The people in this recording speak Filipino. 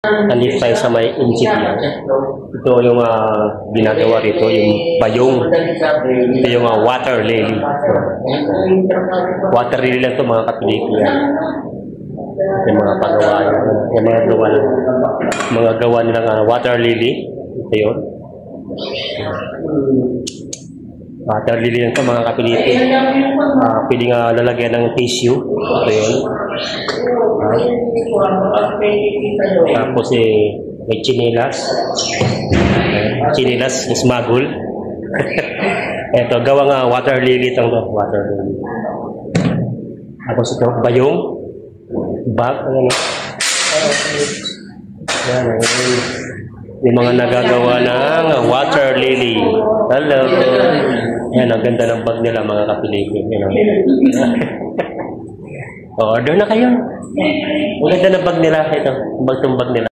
Nandito tayo sa may NCT. Ito yung ginagawa rito, yung bayong. Ito yung water lily. Water lily lang ito mga kapilipin. Yung mga pagawa. Yung mga gawa nilang water lily. Ito yun. Water lily lang ito mga kapilipin. Pwede nga lalagyan ng tissue. Ito yun. Tapos may chinilas. Chinilas, smagul. Ito, gawang water lily itong to. Water lily. Tapos ito, bayong. Bag. Yan. Yung mga nagagawa ng water lily. Hello. Yan, ang ganda ng bag nila mga kapilipin. Order na kayo. Ang ganda ng bag nila. Ito, bag nila.